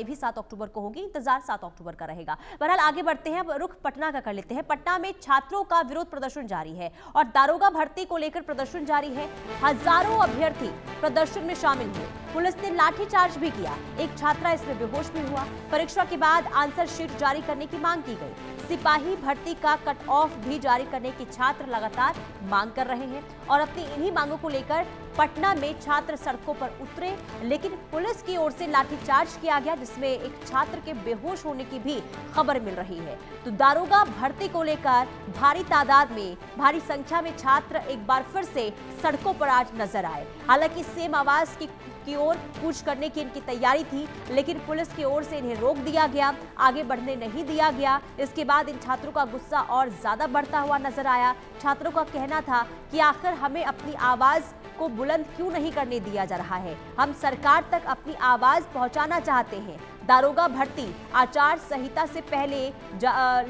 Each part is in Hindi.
भी 7 अक्टूबर को होगी। इंतजार 7 अक्टूबर का रहेगा। बहरहाल आगे बढ़ते हैं, अब रुख पटना का कर लेते हैं। पटना में छात्रों का विरोध प्रदर्शन जारी है और दारोगा भर्ती को लेकर प्रदर्शन जारी है। हजारों अभ्यर्थी प्रदर्शन में शामिल हुए। पुलिस ने लाठीचार्ज भी किया। एक छात्रा इसमें बेहोश भी हुआ। परीक्षा के बाद आंसर शीट जारी करने की मांग की गई। सिपाही भर्ती का कट ऑफ भी जारी करने की छात्र लगातार मांग कर रहे हैं और अपनी इन्हीं मांगों को लेकर पटना में छात्र सड़कों पर उतरे, लेकिन पुलिस की ओर से लाठीचार्ज किया गया, जिसमें एक छात्र के बेहोश होने की भी खबर मिल रही है। तो दारोगा भर्ती को लेकर भारी तादाद में, भारी संख्या में छात्र एक बार फिर से सड़कों पर आज नजर आए। हालांकि सेम आवाज की ओर कूच करने की इनकी तैयारी थी, लेकिन पुलिस की ओर से इन्हें रोक दिया गया, आगे बढ़ने नहीं दिया गया। इसके बाद इन छात्रों का गुस्सा और ज्यादा बढ़ता हुआ नजर आया। छात्रों का कहना था कि आखिर हमें अपनी आवाज को बुलंद क्यों नहीं करने दिया जा रहा है, हम सरकार तक अपनी आवाज पहुंचाना चाहते हैं। दारोगा भर्ती आचार संहिता से पहले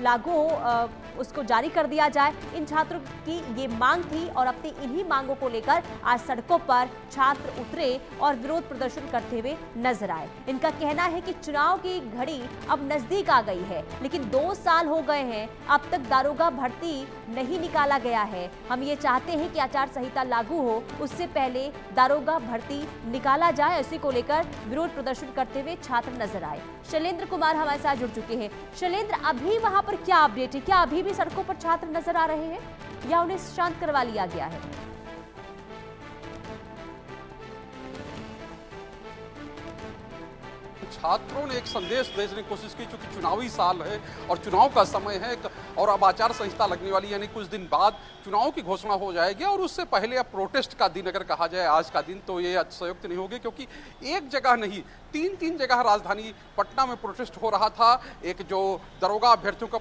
लागू हो, उसको जारी कर दिया जाए। इन छात्रों की ये मांग थी और अपनी इन्हीं मांगों को लेकर आज सड़कों पर छात्र उतरे और विरोध प्रदर्शन करते हुए नजर आए। इनका कहना है कि चुनाव की घड़ी अब नजदीक आ गई है, लेकिन 2 साल हो गए हैं, अब तक दारोगा भर्ती नहीं निकाला गया है। हम ये चाहते हैं कि आचार संहिता लागू हो, उससे पहले दारोगा भर्ती निकाला जाए। इसी को लेकर विरोध प्रदर्शन करते हुए छात्र नजर आए। शैलेंद्र कुमार हमारे साथ जुड़ चुके हैं। शैलेंद्र, अभी वहां पर क्या अपडेट है? क्या अभी भी सड़कों पर छात्र नजर आ रहे हैं या उन्हें शांत करवा लिया गया है? छात्रों ने एक संदेश देने की कोशिश की, चूंकि चुनावी साल है और चुनाव का समय है और अब आचार संहिता लगने वाली, यानी कुछ दिन बाद चुनाव की घोषणा हो जाएगी और उससे पहले अब प्रोटेस्ट का दिन अगर कहा जाए आज का दिन, तो ये संयुक्त नहीं होगी, क्योंकि एक जगह नहीं, 3 जगह राजधानी पटना में प्रोटेस्ट हो रहा था। एक जो दरोगा अभ्यर्थियों का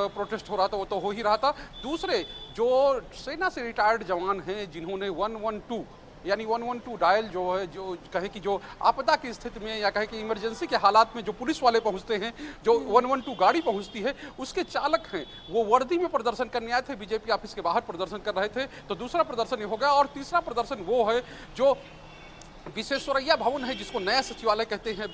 प्रोटेस्ट हो रहा था वो तो हो ही रहा था। दूसरे जो सेना से रिटायर्ड जवान हैं जिन्होंने 112 यानी 112 डायल जो है, जो कहे कि जो आपदा की स्थिति में या कहे कि इमरजेंसी के हालात में जो पुलिस वाले पहुंचते हैं, जो 112 गाड़ी पहुंचती है, उसके चालक हैं, वो वर्दी में प्रदर्शन करने आए थे, बीजेपी ऑफिस के बाहर प्रदर्शन कर रहे थे। तो दूसरा प्रदर्शन ये हो गया। और तीसरा प्रदर्शन वो है जो विश्वेश्वरैया भवन है, जिसको नया सचिवालय कहते हैं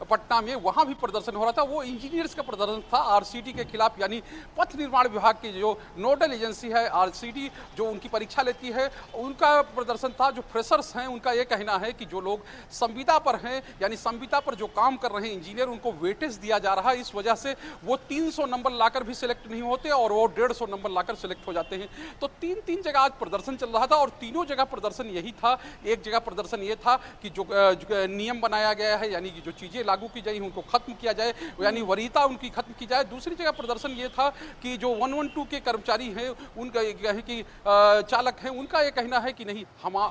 पटना में, वहां भी प्रदर्शन हो रहा था। वो इंजीनियर्स का प्रदर्शन था आरसीटी के खिलाफ, यानी पथ निर्माण विभाग की जो नोडल एजेंसी है आरसीटी, जो उनकी परीक्षा लेती है, उनका प्रदर्शन था। जो फ्रेशर्स हैं उनका ये कहना है कि जो लोग संविदा पर हैं, यानी संविदा पर जो काम कर रहे हैं इंजीनियर, उनको वेटेज दिया जा रहा है। इस वजह से वो 300 नंबर लाकर भी सिलेक्ट नहीं होते और वो 150 नंबर लाकर सिलेक्ट हो जाते हैं। तो 3 जगह आज प्रदर्शन चल रहा था और तीनों जगह प्रदर्शन यही था। एक जगह प्रदर्शन ये था कि जो नियम बनाया गया है, यानी कि जो चीज़ें लागू की जाए उनको खत्म किया जाए, यानी वरीयता उनकी खत्म की जाए। दूसरी जगह प्रदर्शन ये था कि जो 112 के कर्मचारी हैं, उनका कहे कि चालक हैं, उनका ये कहना है कि नहीं,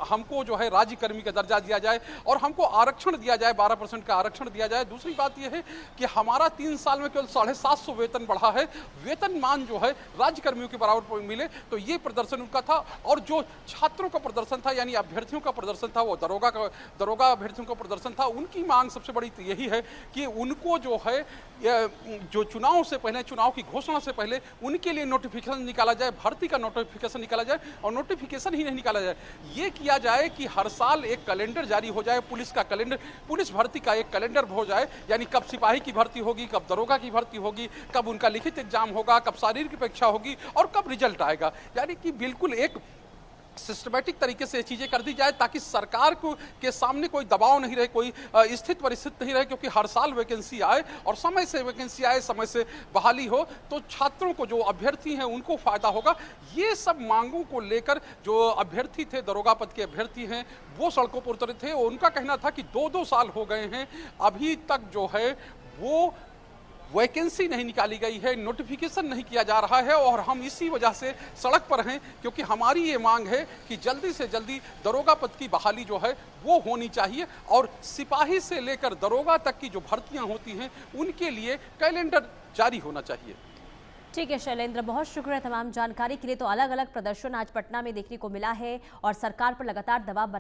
हमको जो है राज्य कर्मी का दर्जा दिया जाए और हमको आरक्षण दिया जाए, 12% का आरक्षण दिया जाए। दूसरी बात यह है कि हमारा 3 साल में केवल 750 वेतन बढ़ा है, वेतनमान जो है राज्य कर्मियों के बराबर मिले। तो ये प्रदर्शन उनका था। और जो छात्रों का प्रदर्शन था, यानी अभ्यर्थियों का प्रदर्शन था, वो दरोगा अभ्यर्थियों का प्रदर्शन था। उनकी मांग सबसे बड़ी तो यही है कि उनको जो है, जो चुनाव से पहले, चुनाव की घोषणा से पहले उनके लिए नोटिफिकेशन निकाला जाए, भर्ती का नोटिफिकेशन निकाला जाए। और नोटिफिकेशन ही नहीं निकाला जाए, ये किया जाए कि हर साल एक कैलेंडर जारी हो जाए, पुलिस का कैलेंडर, पुलिस भर्ती का एक कैलेंडर हो जाए, यानी कब सिपाही की भर्ती होगी, कब दरोगा की भर्ती होगी, कब उनका लिखित एग्जाम होगा, कब शारीरिक परीक्षा होगी और कब रिजल्ट आएगा। यानी कि बिल्कुल एक सिस्टमैटिक तरीके से चीजें कर दी जाए, ताकि सरकार को के सामने कोई दबाव नहीं रहे, कोई स्थित परिस्थिति नहीं रहे, क्योंकि हर साल वैकेंसी आए और समय से वैकेंसी आए, समय से बहाली हो, तो छात्रों को, जो अभ्यर्थी हैं, उनको फायदा होगा। ये सब मांगों को लेकर जो अभ्यर्थी थे, दरोगा पद के अभ्यर्थी हैं, वो सड़कों पर उतरे थे। उनका कहना था कि 2-2 साल हो गए हैं, अभी तक जो है वो वैकेंसी नहीं निकाली गई है, नोटिफिकेशन नहीं किया जा रहा है और हम इसी वजह से सड़क पर हैं, क्योंकि हमारी ये मांग है कि जल्दी से जल्दी दरोगा पद की बहाली जो है वो होनी चाहिए और सिपाही से लेकर दरोगा तक की जो भर्तियां होती हैं उनके लिए कैलेंडर जारी होना चाहिए। ठीक है शैलेंद्र, बहुत शुक्रिया तमाम जानकारी के लिए। तो अलग अलग प्रदर्शन आज पटना में देखने को मिला है और सरकार पर लगातार दबाव